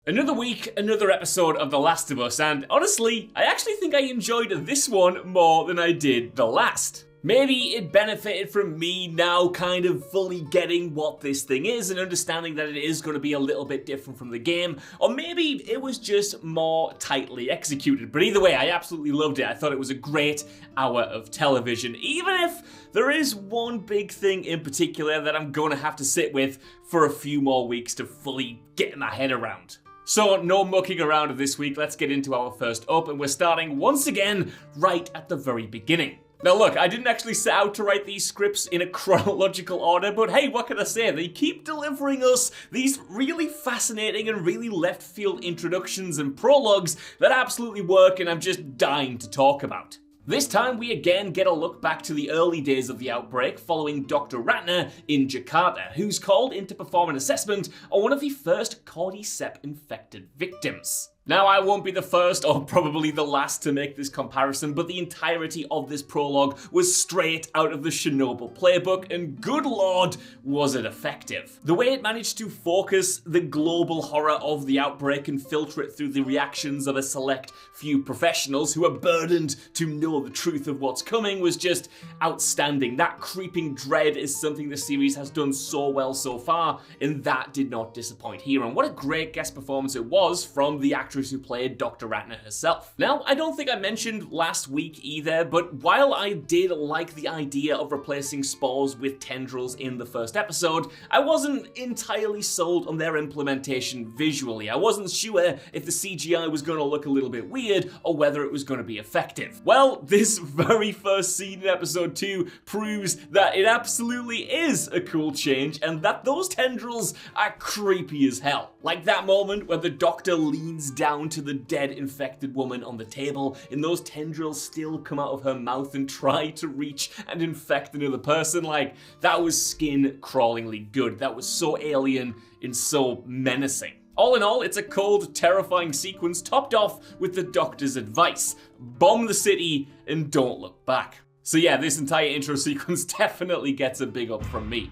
Another week, another episode of The Last of Us, and honestly, I actually think I enjoyed this one more than I did the last. Maybe it benefited from me now kind of fully getting what this thing is and understanding that it is going to be a little bit different from the game, or maybe it was just more tightly executed. But either way, I absolutely loved it. I thought it was a great hour of television, even if there is one big thing in particular that I'm going to have to sit with for a few more weeks to fully get my head around. So, no mucking around this week, let's get into our first up, and we're starting once again right at the very beginning. Now look, I didn't actually set out to write these scripts in a chronological order, but hey, what can I say? They keep delivering us these really fascinating and really left field introductions and prologues that absolutely work and I'm just dying to talk about. This time we again get a look back to the early days of the outbreak following Dr. Ratner in Jakarta, who's called in to perform an assessment on one of the first cordyceps infected victims. Now, I won't be the first or probably the last to make this comparison, but the entirety of this prologue was straight out of the Chernobyl playbook, and good lord, was it effective. The way it managed to focus the global horror of the outbreak and filter it through the reactions of a select few professionals who are burdened to know the truth of what's coming was just outstanding. That creeping dread is something the series has done so well so far, and that did not disappoint here. And what a great guest performance it was from the actress who played Dr. Ratner herself. Now, I don't think I mentioned last week either, but while I did like the idea of replacing spores with tendrils in the first episode, I wasn't entirely sold on their implementation visually. I wasn't sure if the CGI was going to look a little bit weird or whether it was going to be effective. Well, this very first scene in episode 2 proves that it absolutely is a cool change and that those tendrils are creepy as hell. Like that moment where the doctor leans down to the dead infected woman on the table and those tendrils still come out of her mouth and try to reach and infect another person. Like, that was skin-crawlingly good. That was so alien and so menacing. All in all, it's a cold, terrifying sequence topped off with the doctor's advice. Bomb the city and don't look back. So yeah, this entire intro sequence definitely gets a big up from me.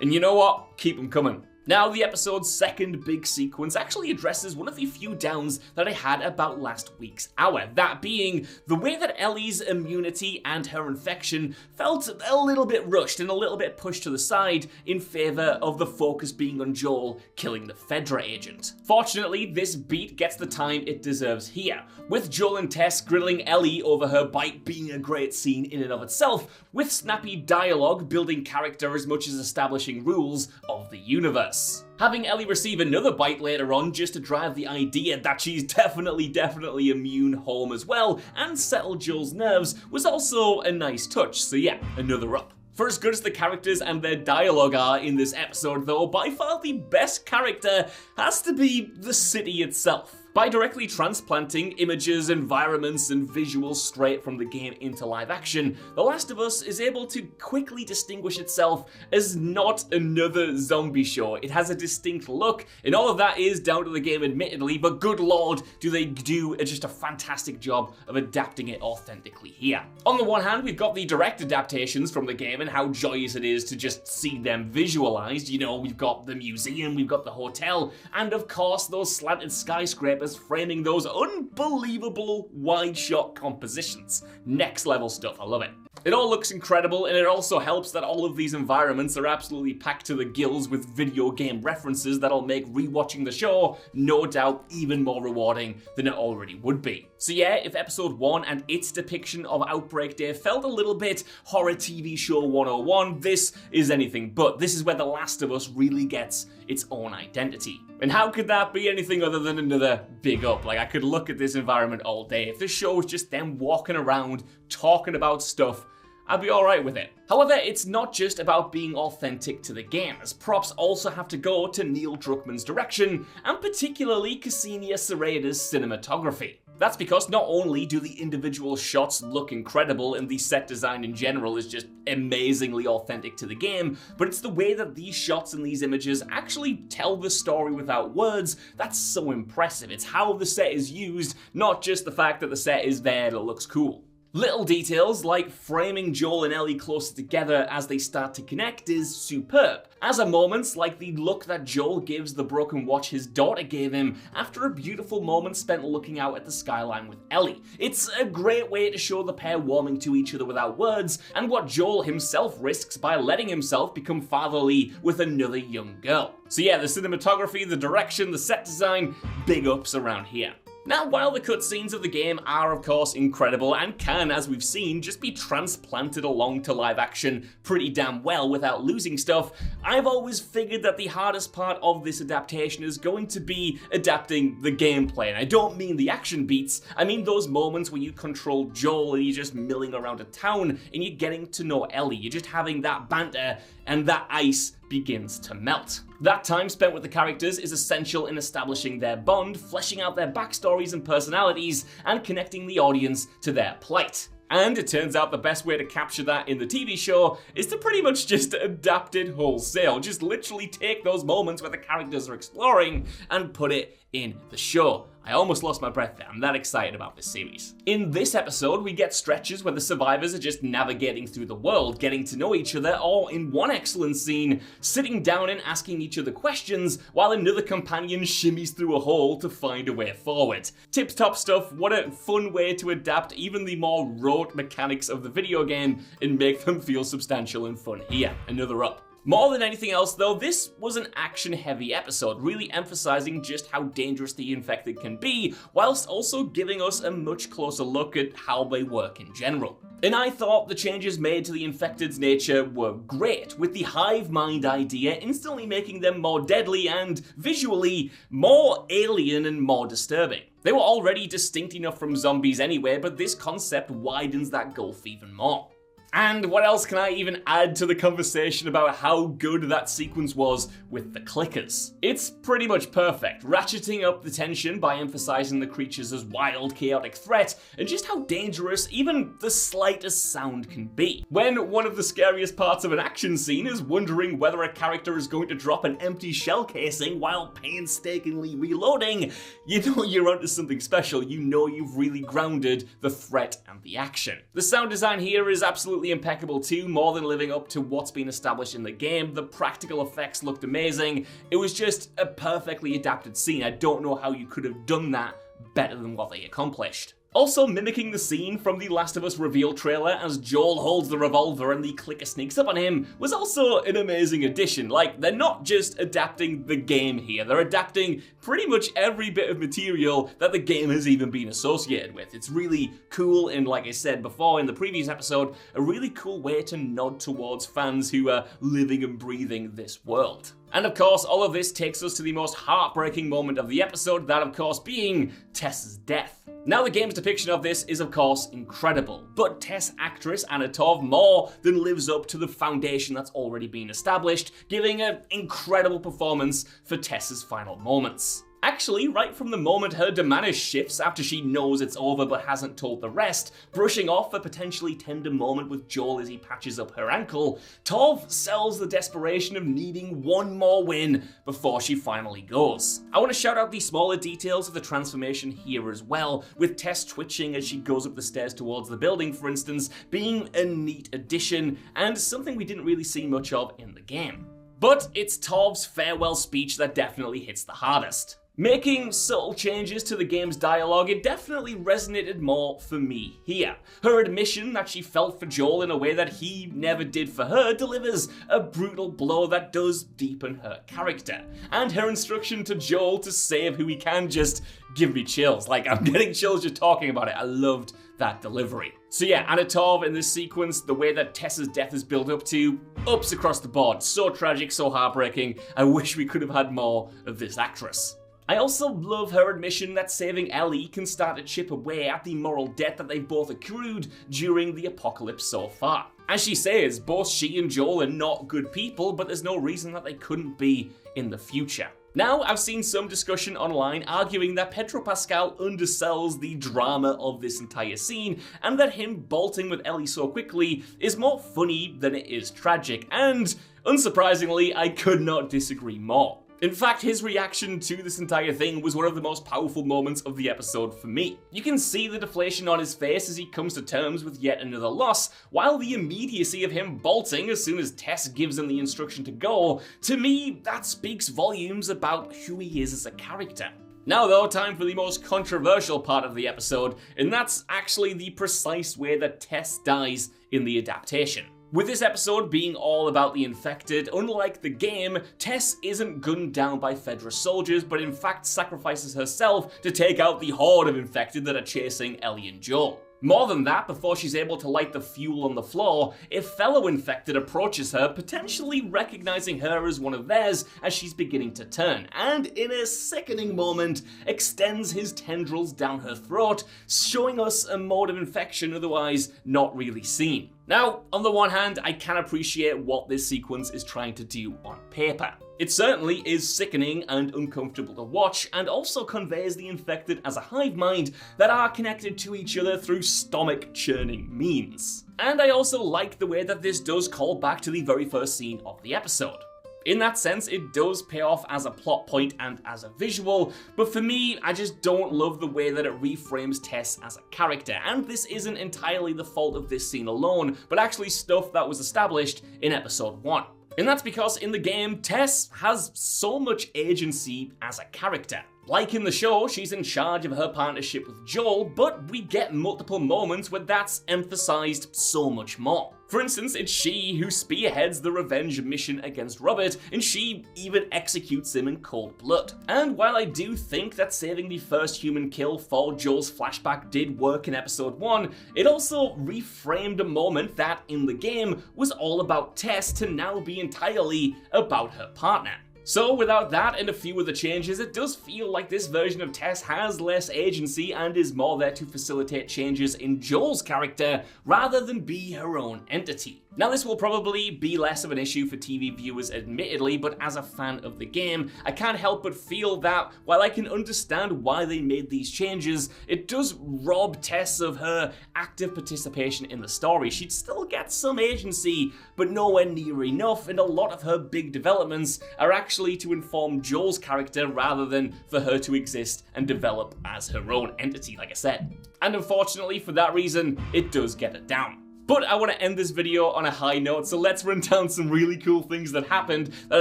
And you know what? Keep them coming. Now, the episode's second big sequence actually addresses one of the few downs that I had about last week's hour, that being the way that Ellie's immunity and her infection felt a little bit rushed and a little bit pushed to the side in favor of the focus being on Joel killing the Fedra agent. Fortunately, this beat gets the time it deserves here, with Joel and Tess grilling Ellie over her bite being a great scene in and of itself, with snappy dialogue building character as much as establishing rules of the universe. Having Ellie receive another bite later on just to drive the idea that she's definitely immune home as well and settle Joel's nerves was also a nice touch, so yeah, another up. For as good as the characters and their dialogue are in this episode though, by far the best character has to be the city itself. By directly transplanting images, environments, and visuals straight from the game into live action, The Last of Us is able to quickly distinguish itself as not another zombie show. It has a distinct look, and all of that is down to the game admittedly, but good lord, do they do just a fantastic job of adapting it authentically here. On the one hand, we've got the direct adaptations from the game and how joyous it is to just see them visualized. You know, we've got the museum, we've got the hotel, and of course those slanted skyscrapers framing those unbelievable wide shot compositions. Next level stuff, I love it. It all looks incredible, and it also helps that all of these environments are absolutely packed to the gills with video game references that'll make rewatching the show, no doubt, even more rewarding than it already would be. So yeah, if episode 1 and its depiction of Outbreak Day felt a little bit horror TV show 101, this is anything but. This is where The Last of Us really gets its own identity. And how could that be anything other than another big up? Like, I could look at this environment all day. If this show was just them walking around, talking about stuff, I'd be alright with it. However, it's not just about being authentic to the game, as props also have to go to Neil Druckmann's direction, and particularly Ksenia Sereda's cinematography. That's because not only do the individual shots look incredible and the set design in general is just amazingly authentic to the game, but it's the way that these shots and these images actually tell the story without words that's so impressive. It's how the set is used, not just the fact that the set is there and it looks cool. Little details like framing Joel and Ellie closer together as they start to connect is superb, as are moments like the look that Joel gives the broken watch his daughter gave him after a beautiful moment spent looking out at the skyline with Ellie. It's a great way to show the pair warming to each other without words, and what Joel himself risks by letting himself become fatherly with another young girl. So yeah, the cinematography, the direction, the set design, big ups around here. Now, while the cutscenes of the game are of course incredible and can, as we've seen, just be transplanted along to live action pretty damn well without losing stuff, I've always figured that the hardest part of this adaptation is going to be adapting the gameplay. And I don't mean the action beats, I mean those moments where you control Joel and you're just milling around a town and you're getting to know Ellie, you're just having that banter and that ice begins to melt. That time spent with the characters is essential in establishing their bond, fleshing out their backstories and personalities, and connecting the audience to their plight. And it turns out the best way to capture that in the TV show is to pretty much just adapt it wholesale. Just literally take those moments where the characters are exploring and put it in the show. I almost lost my breath there, I'm that excited about this series. In this episode, we get stretches where the survivors are just navigating through the world, getting to know each other, or in one excellent scene, sitting down and asking each other questions while another companion shimmies through a hole to find a way forward. Tip-top stuff, what a fun way to adapt even the more rote mechanics of the video game and make them feel substantial and fun here. Another up. More than anything else though, this was an action-heavy episode, really emphasizing just how dangerous the infected can be, whilst also giving us a much closer look at how they work in general. And I thought the changes made to the infected's nature were great, with the hive mind idea instantly making them more deadly and, visually, more alien and more disturbing. They were already distinct enough from zombies anyway, but this concept widens that gulf even more. And what else can I even add to the conversation about how good that sequence was with the clickers? It's pretty much perfect, ratcheting up the tension by emphasizing the creatures as wild, chaotic threat, and just how dangerous even the slightest sound can be. When one of the scariest parts of an action scene is wondering whether a character is going to drop an empty shell casing while painstakingly reloading, you know you're onto something special, you know you've really grounded the threat and the action. The sound design here is absolutely impeccable too, more than living up to what's been established in the game. The practical effects looked amazing. It was just a perfectly adapted scene. I don't know how you could have done that better than what they accomplished. Also mimicking the scene from the Last of Us reveal trailer as Joel holds the revolver and the clicker sneaks up on him was also an amazing addition. Like, they're not just adapting the game here, they're adapting pretty much every bit of material that the game has even been associated with. It's really cool, and like I said before in the previous episode, a really cool way to nod towards fans who are living and breathing this world. And of course, all of this takes us to the most heartbreaking moment of the episode, that of course being Tess's death. Now the game's depiction of this is of course incredible, but Tess actress Anna Torv more than lives up to the foundation that's already been established, giving an incredible performance for Tess's final moments. Actually, right from the moment her demeanor shifts after she knows it's over but hasn't told the rest, brushing off a potentially tender moment with Joel as he patches up her ankle, Torv sells the desperation of needing one more win before she finally goes. I want to shout out the smaller details of the transformation here as well, with Tess twitching as she goes up the stairs towards the building, for instance, being a neat addition and something we didn't really see much of in the game. But it's Torv's farewell speech that definitely hits the hardest. Making subtle changes to the game's dialogue, it definitely resonated more for me here. Her admission that she felt for Joel in a way that he never did for her delivers a brutal blow that does deepen her character. And her instruction to Joel to save who he can just give me chills. Like, I'm getting chills just talking about it. I loved that delivery. So yeah, Anna Torv in this sequence, the way that Tess's death is built up to, ups across the board. So tragic, so heartbreaking. I wish we could have had more of this actress. I also love her admission that saving Ellie can start to chip away at the moral debt that they've both accrued during the apocalypse so far. As she says, both she and Joel are not good people, but there's no reason that they couldn't be in the future. Now, I've seen some discussion online arguing that Pedro Pascal undersells the drama of this entire scene, and that him bolting with Ellie so quickly is more funny than it is tragic, and unsurprisingly, I could not disagree more. In fact, his reaction to this entire thing was one of the most powerful moments of the episode for me. You can see the deflation on his face as he comes to terms with yet another loss, while the immediacy of him bolting as soon as Tess gives him the instruction to go, to me, that speaks volumes about who he is as a character. Now though, time for the most controversial part of the episode, and that's actually the precise way that Tess dies in the adaptation. With this episode being all about the infected, unlike the game, Tess isn't gunned down by Fedra soldiers, but in fact sacrifices herself to take out the horde of infected that are chasing Ellie and Joel. More than that, before she's able to light the fuel on the floor, a fellow infected approaches her, potentially recognizing her as one of theirs as she's beginning to turn, and in a sickening moment, extends his tendrils down her throat, showing us a mode of infection otherwise not really seen. Now, on the one hand, I can appreciate what this sequence is trying to do on paper. It certainly is sickening and uncomfortable to watch, and also conveys the infected as a hive mind that are connected to each other through stomach-churning means. And I also like the way that this does call back to the very first scene of the episode. In that sense, it does pay off as a plot point and as a visual, but for me, I just don't love the way that it reframes Tess as a character, and this isn't entirely the fault of this scene alone, but actually stuff that was established in episode 1. And that's because in the game, Tess has so much agency as a character. Like in the show, she's in charge of her partnership with Joel, but we get multiple moments where that's emphasized so much more. For instance, it's she who spearheads the revenge mission against Robert, and she even executes him in cold blood. And while I do think that saving the first human kill for Joel's flashback did work in episode 1, it also reframed a moment that, in the game, was all about Tess to now be entirely about her partner. So without that and a few of the changes, it does feel like this version of Tess has less agency and is more there to facilitate changes in Joel's character rather than be her own entity. Now this will probably be less of an issue for TV viewers admittedly, but as a fan of the game, I can't help but feel that while I can understand why they made these changes, it does rob Tess of her active participation in the story. She'd still get some agency, but nowhere near enough, and a lot of her big developments are actually to inform Joel's character rather than for her to exist and develop as her own entity, like I said. And unfortunately for that reason, it does get it down. But I want to end this video on a high note, so let's run down some really cool things that happened that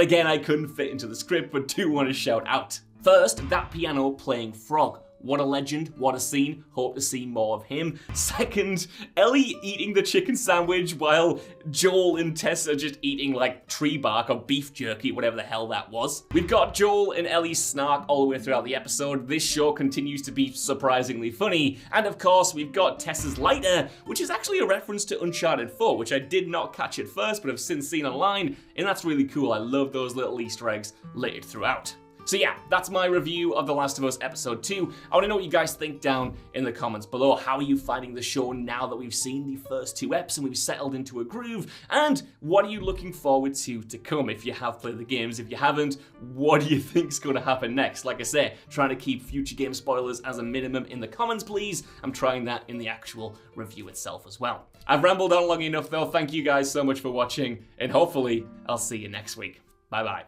again I couldn't fit into the script but do want to shout out. First, that piano playing frog. What a legend, what a scene, hope to see more of him. Second, Ellie eating the chicken sandwich while Joel and Tess are just eating like tree bark or beef jerky, whatever the hell that was. We've got Joel and Ellie's snark all the way throughout the episode. This show continues to be surprisingly funny. And of course, we've got Tess's lighter, which is actually a reference to Uncharted 4, which I did not catch at first, but have since seen online, and that's really cool. I love those little Easter eggs littered throughout. So yeah, that's my review of The Last of Us Episode 2. I want to know what you guys think down in the comments below. How are you finding the show now that we've seen the first 2 eps and we've settled into a groove? And what are you looking forward to come if you have played the games? If you haven't, what do you think's going to happen next? Like I say, trying to keep future game spoilers as a minimum in the comments, please. I'm trying that in the actual review itself as well. I've rambled on long enough though. Thank you guys so much for watching, and hopefully I'll see you next week. Bye bye.